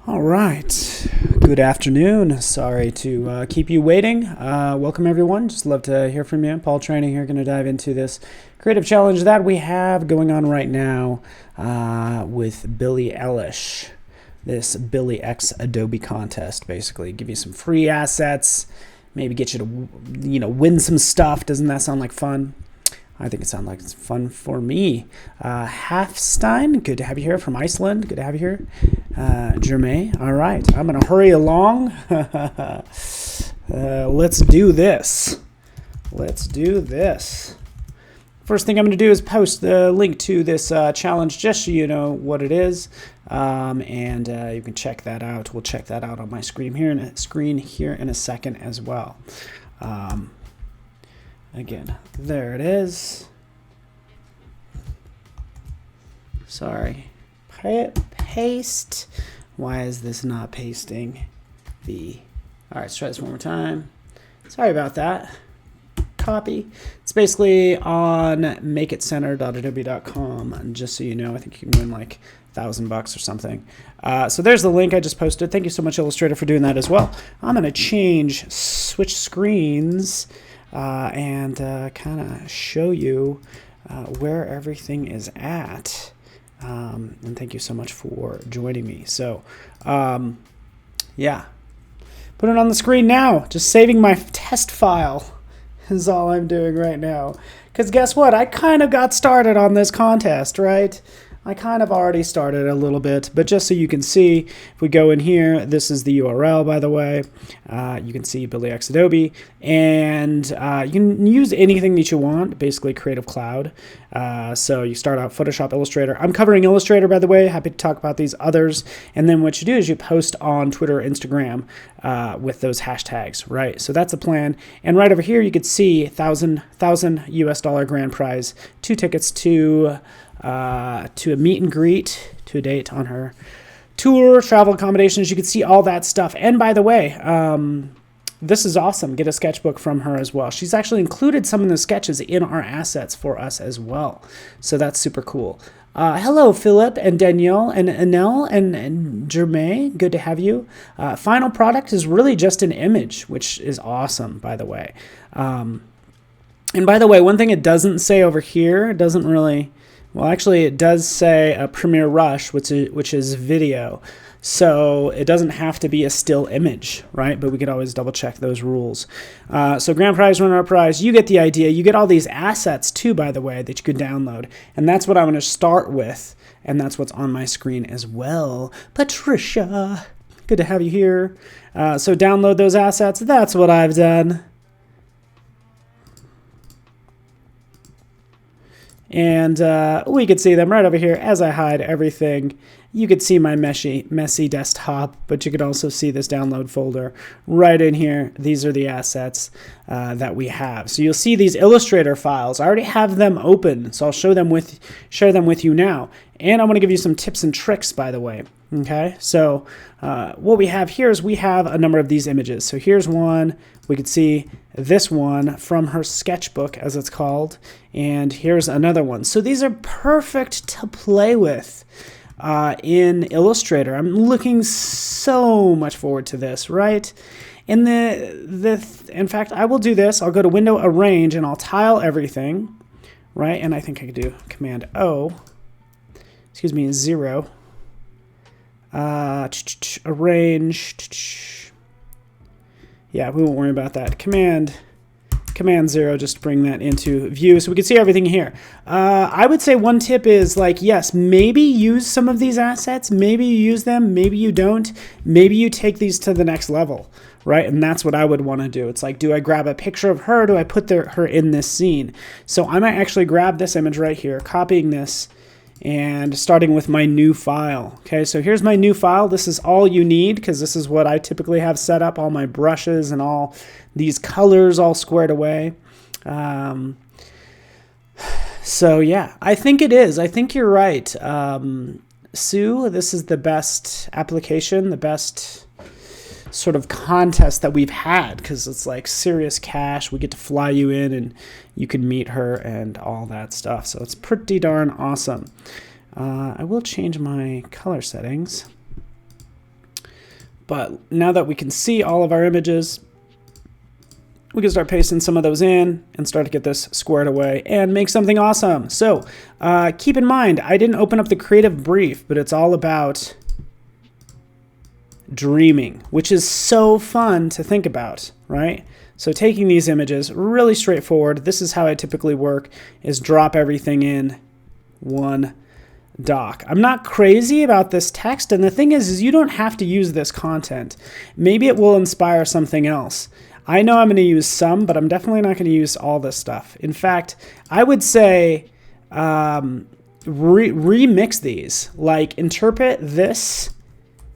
All right. Good afternoon. Sorry to keep you waiting. Welcome, everyone. Just love to hear from you. Paul Training here, going to dive into this creative challenge that we have going on right now with Billie Eilish. This Billie X Adobe contest, basically. Give you some free assets, maybe get you to, win some stuff. Doesn't that sound like fun? I think it sounds like it's fun for me. Hafstein, good to have you here from Iceland. Good to have you here. Jermaine, all right. I'm going to hurry along. Let's do this. First thing I'm going to do is post the link to this challenge just so you know what it is. And you can check that out. We'll check that out on my screen here in a second as well. Again, there it is. Sorry. Paste. Why is this not pasting? All right, let's try this one more time. Sorry about that. Copy. It's basically on makeitcenter.adobe.com. And just so you know, I think you can win like $1,000 or something. So there's the link I just posted. Thank you so much, Illustrator, for doing that as well. I'm going to switch screens. And kind of show you where everything is at. And thank you so much for joining me. So, yeah. Put it on the screen now. Just saving my test file is all I'm doing right now. Because guess what? I kind of got started on this contest, right? I kind of already started a little bit, but just so you can see, if we go in here, this is the URL, by the way. You can see Billie X Adobe, and you can use anything that you want, basically Creative Cloud. So you start out Photoshop, Illustrator. I'm covering Illustrator, by the way. Happy to talk about these others. And then what you do is you post on Twitter, Instagram with those hashtags, right? So that's the plan. And right over here, you could see $1,000 US grand prize, 2 tickets to a meet and greet, to a date on her tour, travel accommodations. You can see all that stuff. And by the way, this is awesome. Get a sketchbook from her as well. She's actually included some of the sketches in our assets for us as well. So that's super cool. Hello, Philip and Danielle and Anel and Jermaine. Good to have you. Final product is really just an image, which is awesome, by the way. And by the way, one thing it doesn't say over here, it doesn't really... Well, actually, it does say a Premiere Rush, which is video. So it doesn't have to be a still image, right? But we could always double check those rules. So grand prize, runner-up prize, you get the idea. You get all these assets too, by the way, that you could download. And that's what I'm going to start with. And that's what's on my screen as well. Patricia, good to have you here. So download those assets. That's what I've done. And we could see them right over here as I hide everything. You could see my messy desktop, but you could also see this download folder right in here. These are the assets that we have. So you'll see these Illustrator files. I already have them open, so I'll share them with you now. And I want to give you some tips and tricks, by the way. Okay, so what we have here is we have a number of these images. So here's one. We could see this one from her sketchbook, as it's called. And here's another one. So these are perfect to play with in Illustrator. I'm looking so much forward to this, right? In fact, I will do this. I'll go to Window, Arrange, and I'll tile everything, right? And I think I could do Command O. 0. Arrange. Yeah, we won't worry about that. Command 0, just to bring that into view so we can see everything here. I would say one tip is like, yes, maybe use some of these assets. Maybe you use them. Maybe you don't. Maybe you take these to the next level, right? And that's what I would want to do. It's like, do I grab a picture of her? Do I put her in this scene? So I might actually grab this image right here, copying this, and starting with my new file. Okay, so here's my new file. This is all you need because this is what I typically have set up, all my brushes and all these colors all squared away. So yeah, I think it is. I think you're right. Sue, this is the best application, the best sort of contest that we've had, because it's like serious cash. We get to fly you in and you can meet her and all that stuff. So it's pretty darn awesome. I will change my color settings. But now that we can see all of our images, we can start pasting some of those in and start to get this squared away and make something awesome. So keep in mind, I didn't open up the creative brief, but it's all about dreaming, which is so fun to think about, right? So taking these images, really straightforward. This is how I typically work, is drop everything in one doc. I'm not crazy about this text, and the thing is you don't have to use this content. Maybe it will inspire something else. I know I'm going to use some, but I'm definitely not going to use all this stuff. In fact, I would say remix these, like interpret this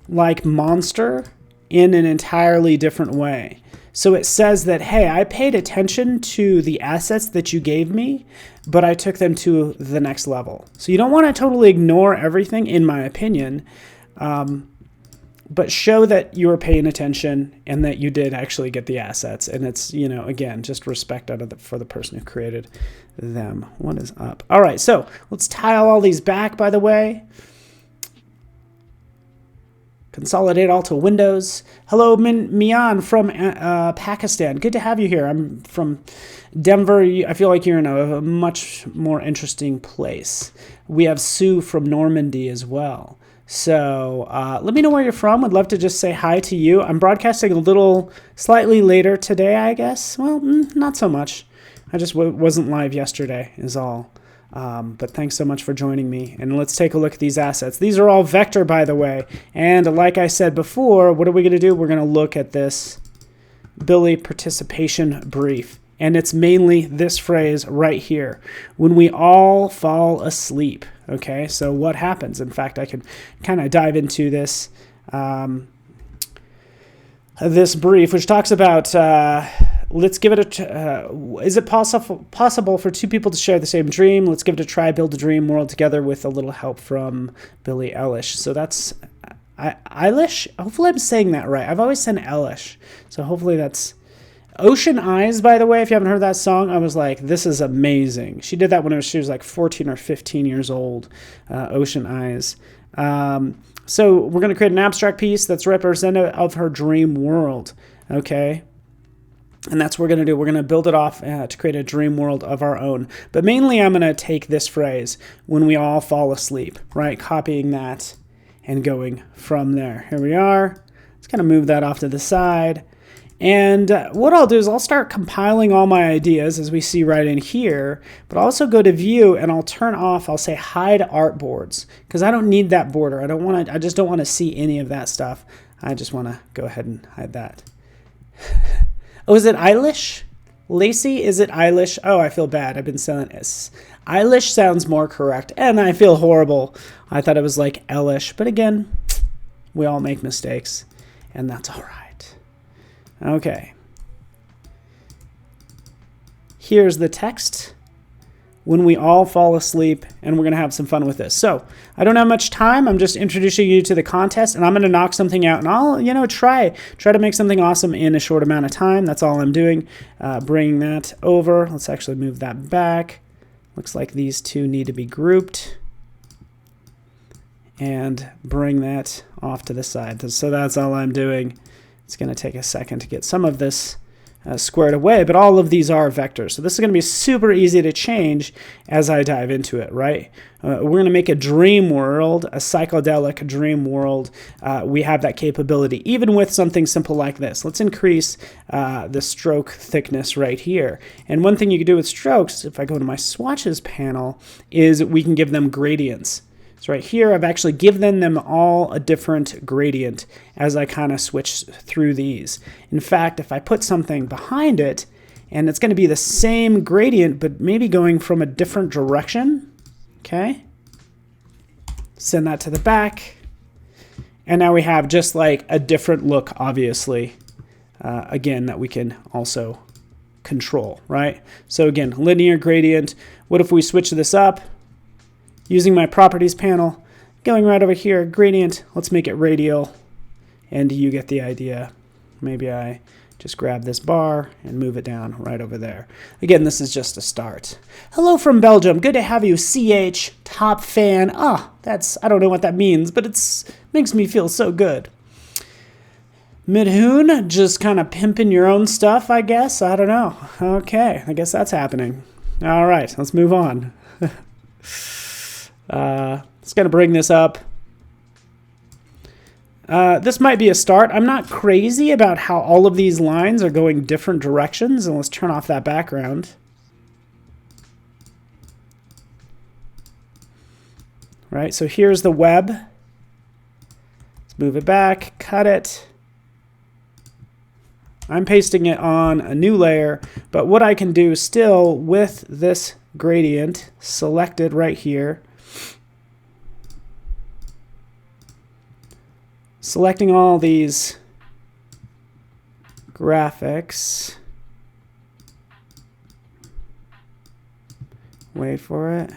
like monster in an entirely different way. So it says that, hey, I paid attention to the assets that you gave me, but I took them to the next level. So you don't want to totally ignore everything, in my opinion, but show that you were paying attention and that you did actually get the assets. And it's, you know, again, just respect for the person who created them. What is up? All right, so let's tile all these back, by the way. Consolidate all to Windows. Hello, Mian from Pakistan. Good to have you here. I'm from Denver. I feel like you're in a much more interesting place. We have Sue from Normandy as well. So let me know where you're from. I'd love to just say hi to you. I'm broadcasting a little slightly later today, I guess. Well, not so much. I just wasn't live yesterday is all. But thanks so much for joining me. And let's take a look at these assets. These are all vector, by the way. And like I said before, what are we going to do? We're going to look at this Billy participation brief. And it's mainly this phrase right here. When we all fall asleep. Okay, so what happens? In fact, I can kind of dive into this this brief, which talks about let's give it a is it possible for two people to share the same dream? Let's give it a try, build a dream world together with a little help from Billie Eilish. So that's Eilish? Hopefully I'm saying that right. I've always said Eilish. So hopefully that's Ocean Eyes, by the way. If you haven't heard that song, I was like, this is amazing. She did that when she was like 14 or 15 years old, Ocean Eyes. So we're going to create an abstract piece that's representative of her dream world, okay? And that's what we're going to do. We're going to build it off to create a dream world of our own. But mainly I'm going to take this phrase, when we all fall asleep, right? Copying that and going from there. Here we are. Let's kind of move that off to the side. And what I'll do is I'll start compiling all my ideas as we see right in here, but I'll also go to view and I'll turn off, I'll say hide artboards, because I don't need that border. I just don't want to see any of that stuff. I just want to go ahead and hide that. Oh, is it Eilish? Lacey, is it Eilish? Oh, I feel bad. I've been saying S. Eilish sounds more correct, and I feel horrible. I thought it was like Eilish, but again, we all make mistakes, and that's all right. Okay. Here's the text. When we all fall asleep, and we're going to have some fun with this. So I don't have much time. I'm just introducing you to the contest, and I'm going to knock something out, and I'll, try to make something awesome in a short amount of time. That's all I'm doing. Bringing that over. Let's actually move that back. Looks like these two need to be grouped. And bring that off to the side. So that's all I'm doing. It's going to take a second to get some of this squared away, but all of these are vectors. So this is going to be super easy to change as I dive into it, right? We're going to make a dream world, a psychedelic dream world. We have that capability, even with something simple like this. Let's increase the stroke thickness right here. And one thing you can do with strokes, if I go to my swatches panel, is we can give them gradients. So right here, I've actually given them all a different gradient as I kind of switch through these. In fact, if I put something behind it, and it's going to be the same gradient, but maybe going from a different direction, okay? Send that to the back. And now we have just like a different look, obviously, again, that we can also control, right? So again, linear gradient. What if we switch this up? Using my properties panel, going right over here, gradient, let's make it radial, and you get the idea. Maybe I just grab this bar and move it down right over there. Again, this is just a start. Hello from Belgium, good to have you, CH, top fan. I don't know what that means, but it makes me feel so good. Midhoon, just kind of pimping your own stuff, I guess. I don't know. Okay, I guess that's happening. All right, let's move on. Just going to bring this up. This might be a start. I'm not crazy about how all of these lines are going different directions. And let's turn off that background. Right, so here's the web. Let's move it back, cut it. I'm pasting it on a new layer, but what I can do still with this gradient selected right here, selecting all these graphics, wait for it.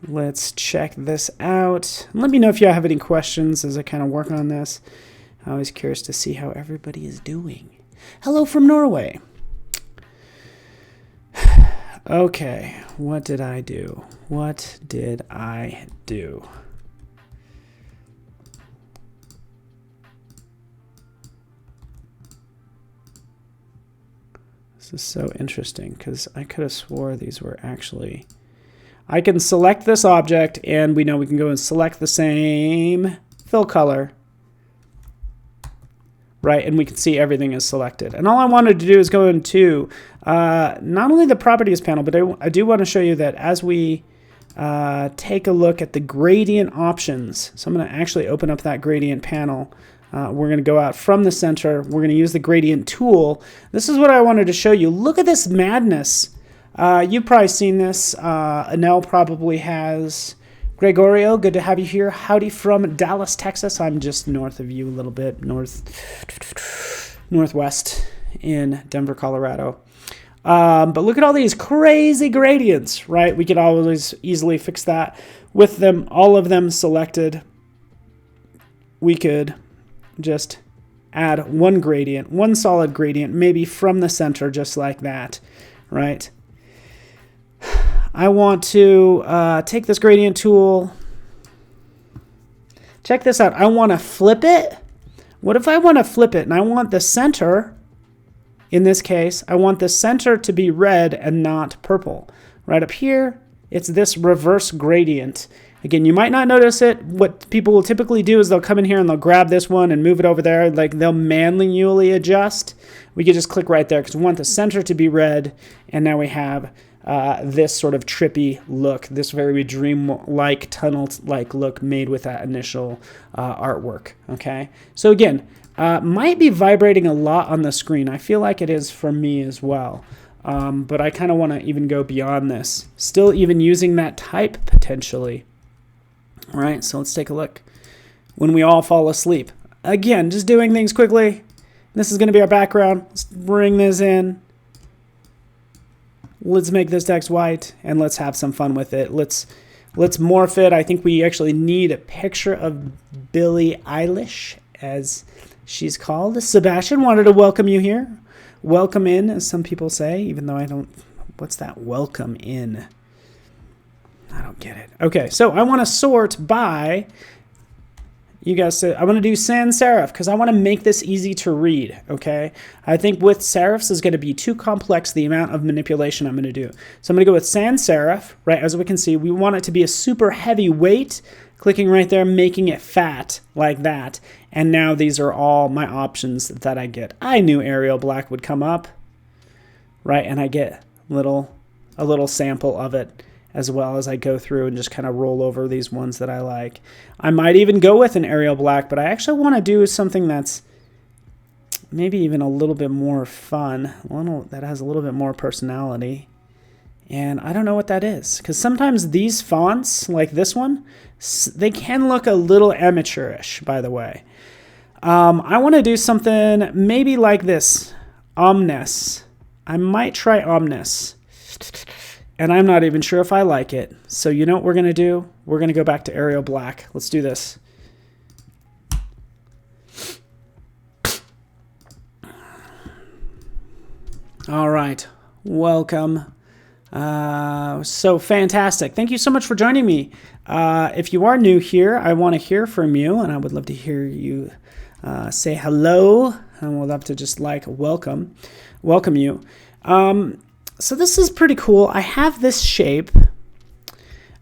Let's check this out. Let me know if you have any questions as I kind of work on this. I'm always curious to see how everybody is doing. Hello from Norway. Okay, what did I do? What did I do? This is so interesting because I could have swore these were actually... I can select this object, and we know we can go and select the same fill color, right? And we can see everything is selected. And all I wanted to do is go into not only the properties panel, but I do want to show you that as we take a look at the gradient options. So I'm going to actually open up that gradient panel. We're going to go out from the center. We're going to use the gradient tool. This is what I wanted to show you. Look at this madness. You've probably seen this. Anel probably has. Gregorio, good to have you here. Howdy from Dallas, Texas. I'm just north of you a little bit, northwest in Denver, Colorado. But look at all these crazy gradients, right? We could always easily fix that with them, all of them selected. We could just add one gradient, one solid gradient, maybe from the center, just like that, right? I want to take this gradient tool. Check this out. I want to flip it. What if I want to flip it and I want the center, in this case, I want the center to be red and not purple. Right up here, it's this reverse gradient. Again, you might not notice it. What people will typically do is they'll come in here and they'll grab this one and move it over there. Like they'll manually adjust. We could just click right there because we want the center to be red. And now we have this sort of trippy look, this very dream-like, tunnel-like look made with that initial artwork, okay? So again, might be vibrating a lot on the screen. I feel like it is for me as well. But I kind of want to even go beyond this. Still even using that type potentially. All right, so let's take a look. When we all fall asleep. Again, just doing things quickly. This is going to be our background. Let's bring this in. Let's make this text white, and let's have some fun with it. Let's morph it. I think we actually need a picture of Billie Eilish, as she's called. Sebastian wanted to welcome you here. Welcome in, as some people say, even though I don't... What's that welcome in? I don't get it. Okay, so I want to sort by... You guys said, I want to do sans serif because I want to make this easy to read, okay? I think with serifs is going to be too complex, the amount of manipulation I'm going to do. So I'm going to go with sans serif, right? As we can see, we want it to be a super heavy weight. Clicking right there, making it fat like that. And now these are all my options that I get. I knew Arial Black would come up, right? And I get a little sample of it, as well as I go through and just kind of roll over these ones that I like. I might even go with an Arial Black, but I actually want to do something that's maybe even a little bit more fun, one that has a little bit more personality. And I don't know what that is, because sometimes these fonts, like this one, they can look a little amateurish, by the way. I want to do something maybe like this, Omnes. I might try Omnes. And I'm not even sure if I like it. So you know what we're going to do? We're going to go back to Arial Black. Let's do this. All right. Welcome. So fantastic. Thank you so much for joining me. If you are new here, I want to hear from you, and I would love to hear you say hello, and we'll love to just like welcome you. So this is pretty cool. I have this shape.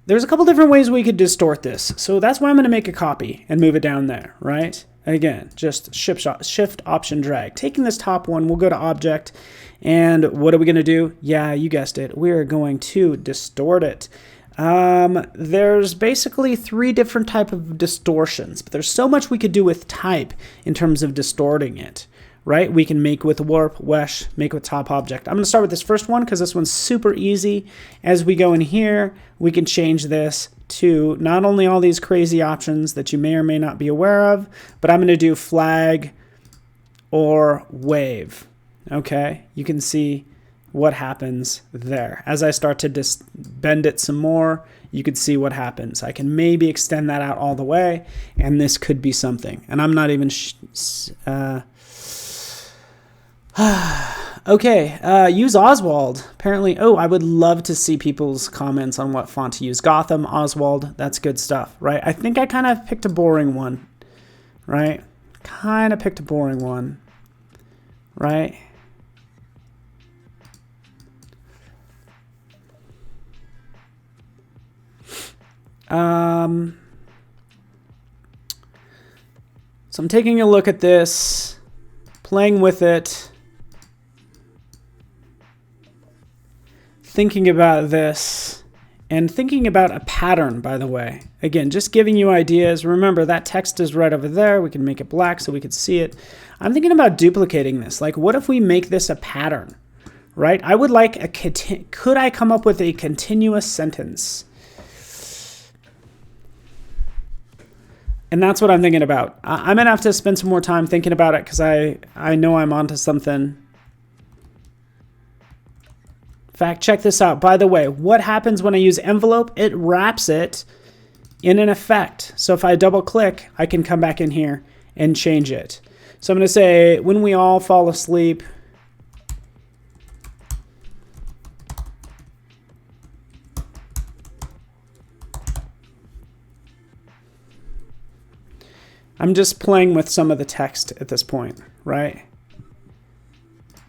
There's a couple different ways we could distort this. So that's why I'm going to make a copy and move it down there, right? Again, just shift option drag. Taking this top one, we'll go to object. And what are we going to do? Yeah, you guessed it. We're going to distort it. There's basically 3 different types of distortions, but there's so much we could do with type in terms of distorting it, right? We can make with warp, mesh, make with top object. I'm going to start with this first one because this one's super easy. As we go in here, we can change this to not only all these crazy options that you may or may not be aware of, but I'm going to do flag or wave. Okay, you can see what happens there. As I start to bend it some more, you can see what happens. I can maybe extend that out all the way, and this could be something. And I'm not even... Okay, use Oswald. Apparently, I would love to see people's comments on what font to use. Gotham, Oswald, that's good stuff, right? I think I kind of picked a boring one, right? Kind of picked a boring one, right? So I'm taking a look at this, playing with it, thinking about this, and thinking about a pattern, by the way. Again, just giving you ideas. Remember, that text is right over there. We can make it black so we can see it. I'm thinking about duplicating this. Like, what if we make this a pattern, right? I would like could I come up with a continuous sentence? And that's what I'm thinking about. I'm going to have to spend some more time thinking about it because I know I'm onto something. In fact, check this out. By the way, what happens when I use envelope? It wraps it in an effect. So if I double click, I can come back in here and change it. So I'm going to say, when we all fall asleep, I'm just playing with some of the text at this point, right?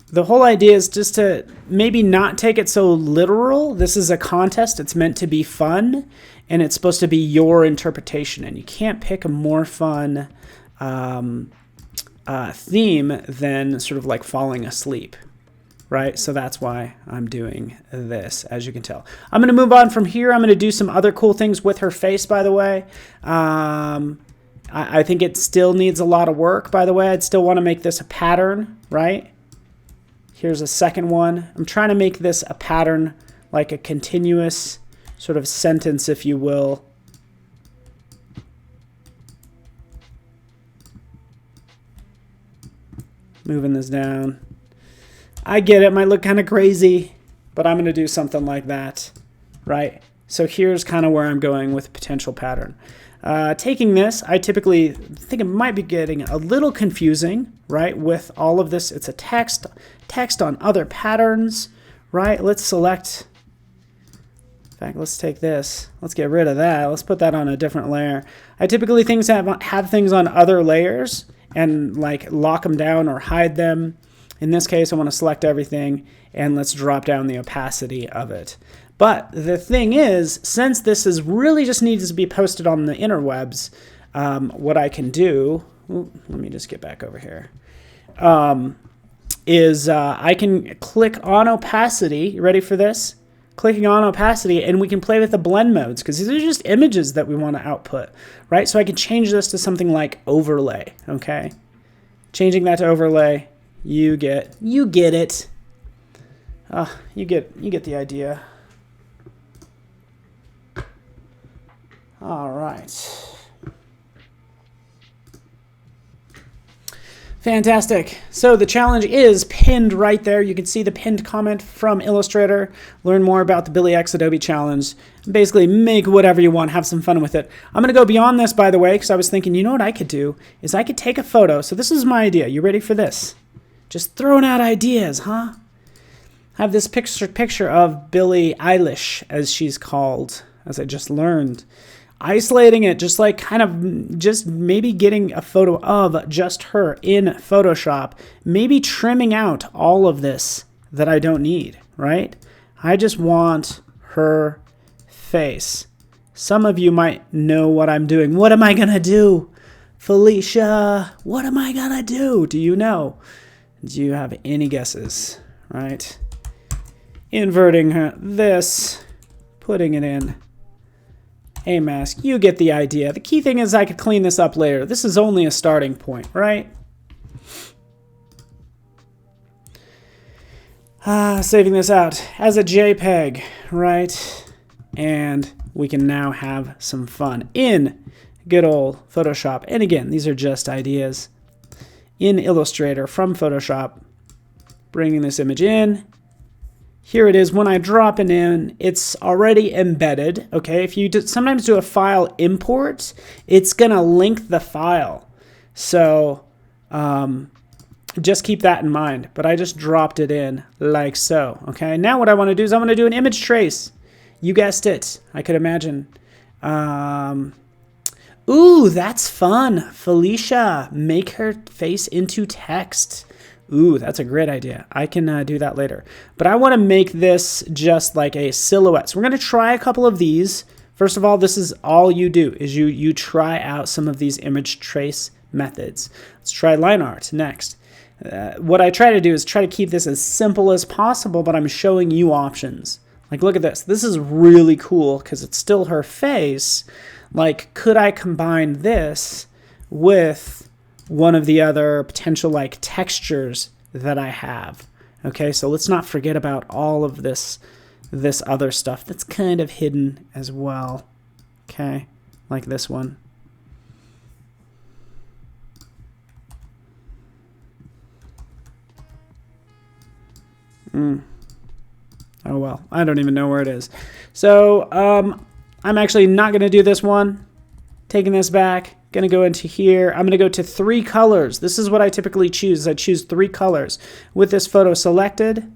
The whole idea is just to maybe not take it so literal. This is a contest. It's meant to be fun, and it's supposed to be your interpretation. And you can't pick a more fun theme than sort of like falling asleep, right? So that's why I'm doing this, as you can tell. I'm going to move on from here. I'm going to do some other cool things with her face, by the way. I think it still needs a lot of work, by the way. I'd still want to make this a pattern, right? Here's a second one. I'm trying to make this a pattern, like a continuous sort of sentence, if you will. Moving this down. I get it, might look kind of crazy, but I'm going to do something like that, right? So here's kind of where I'm going with potential pattern. Taking this, I typically think it might be getting a little confusing, right? With all of this, it's a text on other patterns, right? Let's select, in fact, let's take this. Let's get rid of that. Let's put that on a different layer. I typically have things on other layers and like lock them down or hide them. In this case, I want to select everything and let's drop down the opacity of it. But the thing is, since this is really just needs to be posted on the interwebs, what I can do, let me just get back over here, is I can click on opacity. You ready for this? Clicking on opacity, and we can play with the blend modes because these are just images that we want to output, right? So I can change this to something like overlay, okay? Changing that to overlay, you get it. You get the idea. All right. Fantastic. So the challenge is pinned right there. You can see the pinned comment from Illustrator. Learn more about the Billy X Adobe Challenge. Basically, make whatever you want. Have some fun with it. I'm going to go beyond this, by the way, because I was thinking, you know what I could do? Is I could take a photo. So this is my idea. You ready for this? Just throwing out ideas, huh? I have this picture of Billie Eilish, as she's called, as I just learned. Isolating it, just like kind of just maybe getting a photo of just her in Photoshop, maybe trimming out all of this that I don't need, right? I just want her face. Some of you might know what I'm doing. What am I gonna do? Felicia, what am I gonna do? Do you know? Do you have any guesses, right? Inverting this, putting it in a mask. You get the idea. The key thing is I could clean this up later. This is only a starting point, right? Saving this out as a JPEG, right? And we can now have some fun in good old Photoshop. And again, these are just ideas. In Illustrator from Photoshop, bringing this image in. Here it is. When I drop it in, it's already embedded. Okay, if you sometimes do a file import, it's gonna link the file. So just keep that in mind. But I just dropped it in like so. Okay, now what I want to do is I want to do an image trace. You guessed it. I could imagine. Ooh, that's fun. Felicia, make her face into text. Ooh, that's a great idea. I can do that later. But I want to make this just like a silhouette. So we're going to try a couple of these. First of all, this is all you do, is you try out some of these image trace methods. Let's try line art next. What I try to do is try to keep this as simple as possible, but I'm showing you options. Like, look at this. This is really cool because it's still her face. Like, could I combine this with one of the other potential like textures that I have? Okay, so let's not forget about all of this other stuff that's kind of hidden as well. Okay, like this one. Oh well, I don't even know where it is. So I'm actually not going to do this one. Taking this back, going to go into here. I'm going to go to 3 colors. This is what I typically choose. I choose 3 colors. With this photo selected,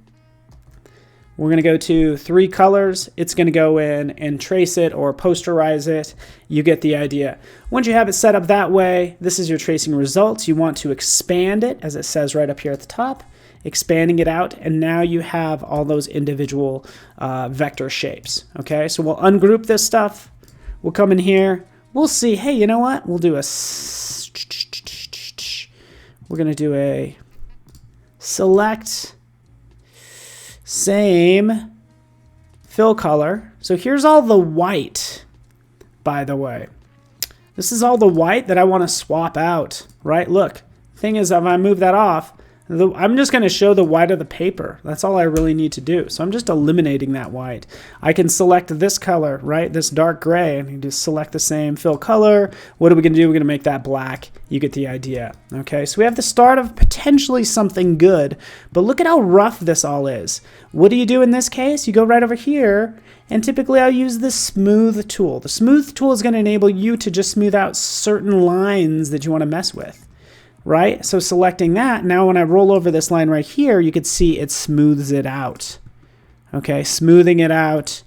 we're going to go to 3 colors. It's going to go in and trace it or posterize it. You get the idea. Once you have it set up that way, this is your tracing results. You want to expand it, as it says right up here at the top. Expanding it out, and now you have all those individual vector shapes. Okay, so we'll ungroup this stuff. We'll come in here. We'll see, hey, you know what? We'll do a, we're going to do a select same fill color. So here's all the white, by the way. This is all the white that I want to swap out, right? Look, thing is, if I move that off, I'm just going to show the white of the paper. That's all I really need to do. So I'm just eliminating that white. I can select this color, right? This dark gray. I need to select the same fill color. What are we going to do? We're going to make that black. You get the idea. Okay, so we have the start of potentially something good. But look at how rough this all is. What do you do in this case? You go right over here. And typically I'll use the smooth tool. The smooth tool is going to enable you to just smooth out certain lines that you want to mess with. Right? So selecting that, now when I roll over this line right here, you could see it smooths it out. Okay, smoothing it out.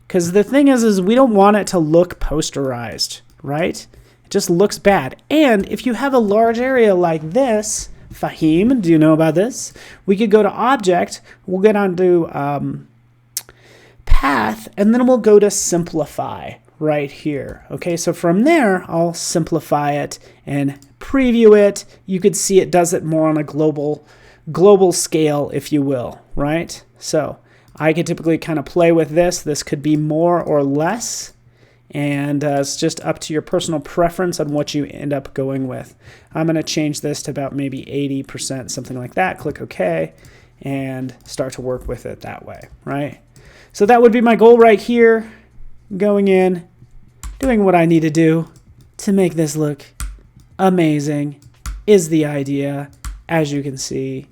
Because the thing is we don't want it to look posterized, right? It just looks bad. And if you have a large area like this, Fahim, do you know about this? We could go to Object, we'll get onto Path, and then we'll go to Simplify right here. Okay, so from there, I'll simplify it and preview it. You could see it does it more on a global scale, if you will, right? So I could typically kind of play with this. This could be more or less, and it's just up to your personal preference on what you end up going with. I'm going to change this to about maybe 80%, something like that. Click OK, and start to work with it that way, right? So that would be my goal right here. Going in, doing what I need to do to make this look amazing is the idea, as you can see,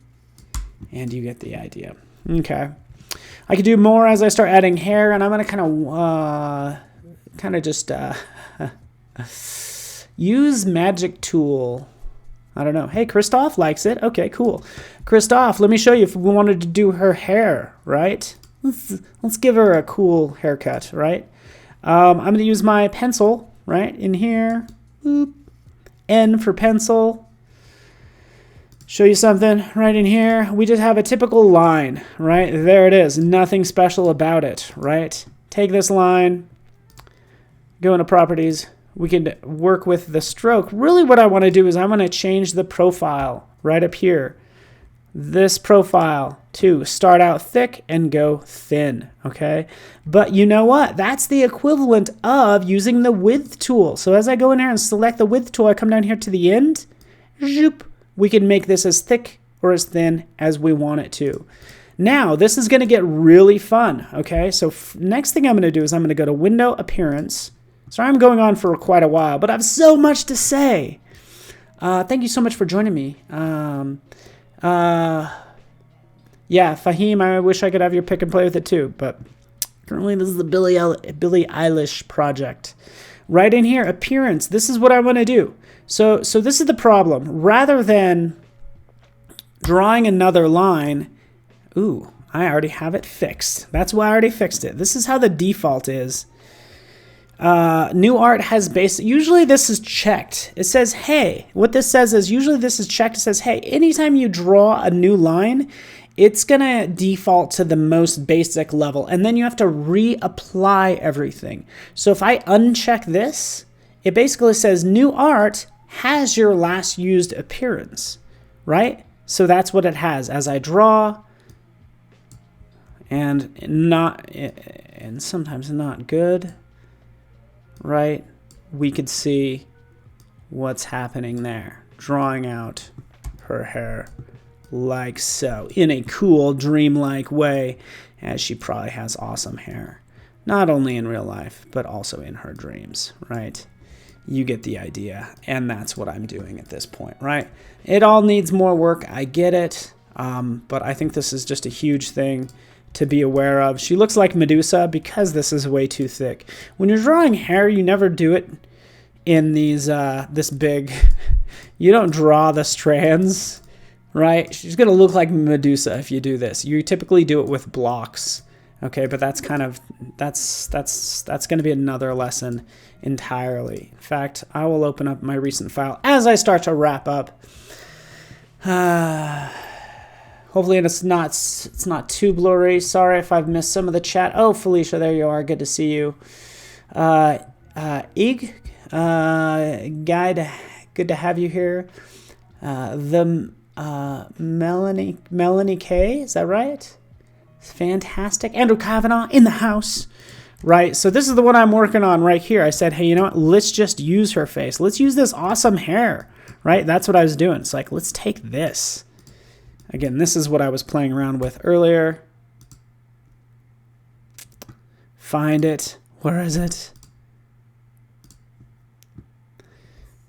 and you get the idea. Okay, I could do more as I start adding hair, and I'm going to kind of just use magic tool. I don't know. Hey, Christoph likes it. Okay, cool. Christoph, let me show you if we wanted to do her hair, right? Let's give her a cool haircut, right? I'm going to use my pencil, right, in here. Boop. N for pencil. Show you something right in here. We just have a typical line, right? There it is. Nothing special about it, right? Take this line, go into properties. We can work with the stroke. Really what I want to do is I want to change the profile right up here. This profile to start out thick and go thin, okay? But you know what? That's the equivalent of using the width tool. So as I go in here and select the width tool, I come down here to the end. Zoop. We can make this as thick or as thin as we want it to. Now, this is going to get really fun, okay? So next thing I'm going to do is I'm going to go to Window, Appearance. Sorry, I'm going on for quite a while, but I have so much to say. Thank you so much for joining me. Yeah, Fahim, I wish I could have your pick and play with it too, but currently this is the Billie Eilish project. Right in here, appearance. This is what I want to do. So this is the problem. Rather than drawing another line, ooh, I already have it fixed. That's why I already fixed it. This is how the default is. New art has base. Usually this is checked. It says, hey, what this says is usually this is checked. It says, hey, anytime you draw a new line, it's going to default to the most basic level. And then you have to reapply everything. So if I uncheck this, it basically says new art has your last used appearance, right? So that's what it has as I draw and sometimes not good. Right, we could see what's happening there. Drawing out her hair like so, in a cool, dreamlike way, as she probably has awesome hair. Not only in real life, but also in her dreams, right? You get the idea, and that's what I'm doing at this point, right? It all needs more work, I get it, but I think this is just a huge thing to be aware of. She looks like Medusa because this is way too thick. When you're drawing hair, you never do it in these this big. You don't draw the strands, right? She's gonna look like Medusa if you do this. You typically do it with blocks, okay? But that's kind of that's gonna be another lesson entirely. In fact, I will open up my recent file as I start to wrap up. Hopefully it's not too blurry. Sorry if I've missed some of the chat. Oh, Felicia, there you are. Good to see you. Ig, Guide, good to have you here. Melanie K, is that right? Fantastic. Andrew Kavanaugh in the house. Right, so this is the one I'm working on right here. I said, hey, you know what? Let's just use her face. Let's use this awesome hair, right? That's what I was doing. It's like, let's take this. Again, this is what I was playing around with earlier. Find it. Where is it?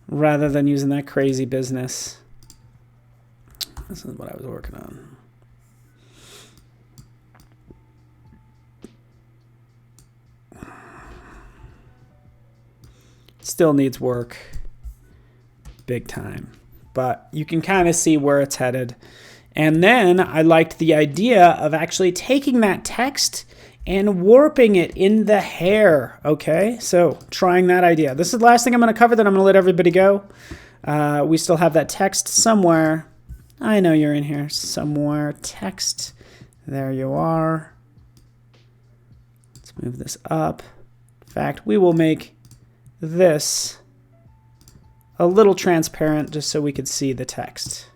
Rather than using that crazy business. This is what I was working on. Still needs work. Big time. But you can kind of see where it's headed. And then I liked the idea of actually taking that text and warping it in the hair, okay? So trying that idea. This is the last thing I'm going to cover, then I'm going to let everybody go. We still have that text somewhere. I know you're in here somewhere. Text. There you are. Let's move this up. In fact, we will make this a little transparent just so we could see the text.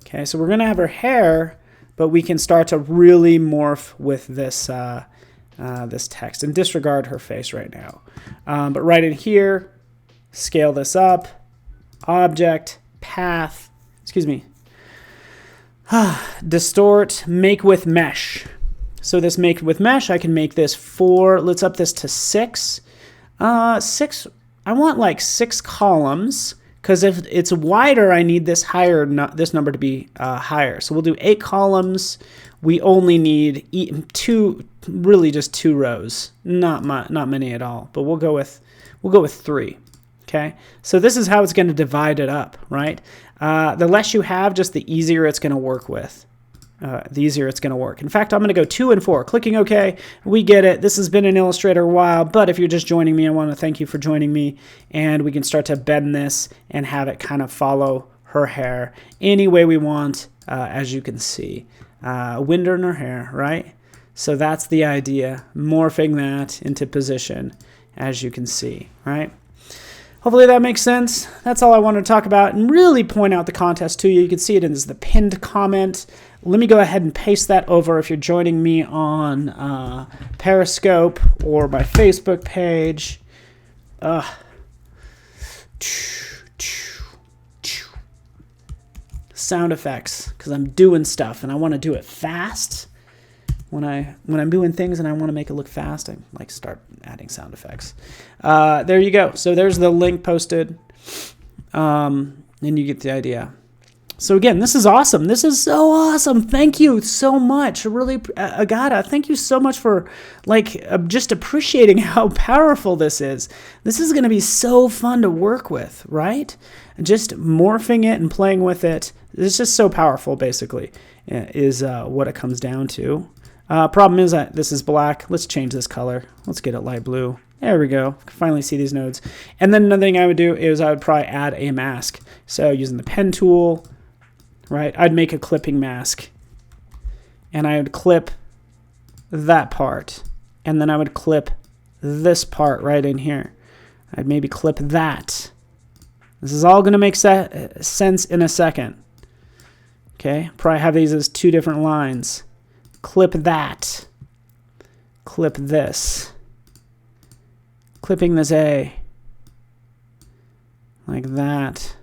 Okay, so we're going to have her hair, but we can start to really morph with this this text and disregard her face right now. But right in here, scale this up, object, path, excuse me, distort, make with mesh. So this make with mesh, I can make this 4, let's up this to 6. 6, I want like 6 columns. Because if it's wider, I need this this number to be higher. So we'll do 8 columns. We only need 2, really just 2 rows. Not many at all. But we'll go with 3. Okay, so this is how it's going to divide it up, right? The less you have, just the easier it's going to work with. The easier it's going to work. In fact, I'm going to go 2 and 4. Clicking OK. We get it. This has been in Illustrator a while, but if you're just joining me, I want to thank you for joining me. And we can start to bend this and have it kind of follow her hair any way we want, as you can see. Wind in her hair, right? So that's the idea. Morphing that into position, as you can see, right? Hopefully that makes sense. That's all I wanted to talk about and really point out the contest to you. You can see it as the pinned comment. Let me go ahead and paste that over if you're joining me on Periscope or my Facebook page. Sound effects, because I'm doing stuff and I want to do it fast. When I'm doing things and I want to make it look fast, I like start adding sound effects. There you go. So there's the link posted, and you get the idea. So again, this is awesome. This is so awesome. Thank you so much. Really, Agata, thank you so much for just appreciating how powerful this is. This is going to be so fun to work with, right? Just morphing it and playing with it. It's just so powerful, basically, is what it comes down to. Problem is that this is black. Let's change this color. Let's get it light blue. There we go. Finally see these nodes. And then another thing I would do is I would probably add a mask. So using the pen tool, right, I'd make a clipping mask. And I would clip that part. And then I would clip this part right in here. I'd maybe clip that. This is all going to make sense in a second. Okay, probably have these as 2 different lines. Clip that. Clip this. Clipping this A. Like that.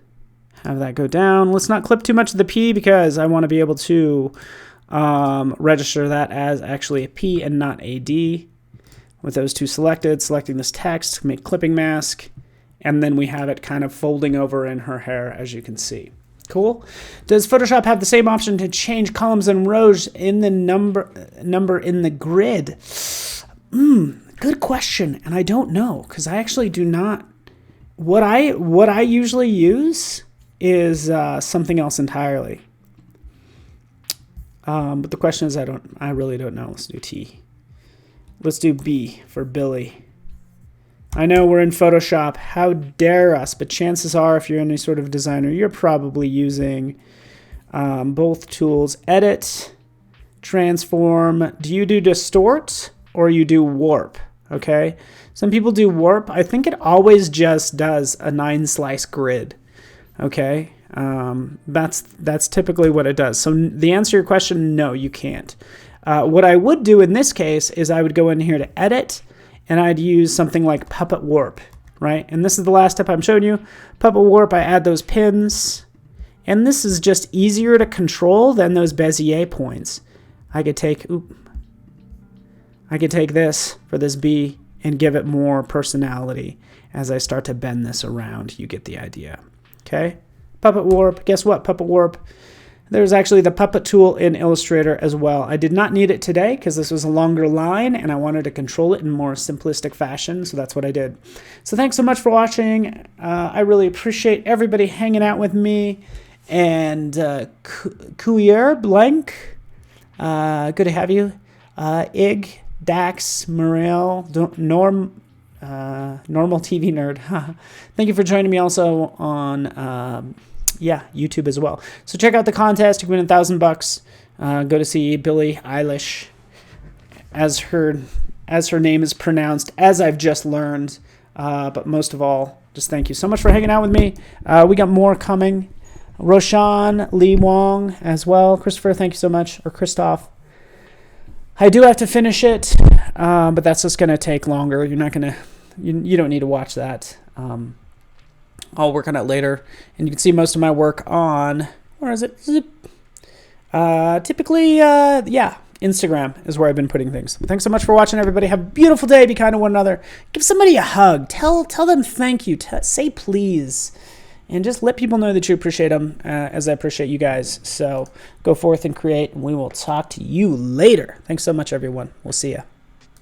Have that go down. Let's not clip too much of the P because I want to be able to register that as actually a P and not a D. With those 2 selected, selecting this text, make clipping mask, and then we have it kind of folding over in her hair, as you can see. Cool. Does Photoshop have the same option to change columns and rows in the number in the grid? Good question, and I don't know because I actually do not. What I usually use is something else entirely. But the question is, I really don't know. Let's do T. Let's do B for Billy. I know we're in Photoshop. How dare us? But chances are, if you're any sort of designer, you're probably using both tools. Edit, transform. Do you do distort or you do warp? Okay. Some people do warp. I think it always just does a 9-slice grid. Okay. That's typically what it does. So the answer to your question, no, you can't. What I would do in this case is I would go in here to edit. And I'd use something like Puppet Warp, right? And this is the last step I'm showing you. Puppet Warp, I add those pins. And this is just easier to control than those Bezier points. I could take this for this B and give it more personality as I start to bend this around. You get the idea, okay? Puppet Warp, guess what? Puppet Warp. There's actually the puppet tool in Illustrator as well. I did not need it today because this was a longer line and I wanted to control it in more simplistic fashion, so that's what I did. So thanks so much for watching. I really appreciate everybody hanging out with me. And Couillard Blank, good to have you. Ig, Dax, Morel, Normal TV Nerd. Thank you for joining me also on YouTube as well. So check out the contest. You can win $1,000. Go to see Billie Eilish, as her name is pronounced, as I've just learned. But most of all, just thank you so much for hanging out with me. We got more coming. Roshan, Lee Wong as well. Christopher, thank you so much. Or Christoph. I do have to finish it, but that's just going to take longer. You're not going to, you don't need to watch that. I'll work on it later, and you can see most of my work on, where is it? Typically, Instagram is where I've been putting things. Thanks so much for watching, everybody. Have a beautiful day. Be kind to one another. Give somebody a hug. Tell them thank you. Say please. And just let people know that you appreciate them as I appreciate you guys. So go forth and create, and we will talk to you later. Thanks so much, everyone. We'll see ya.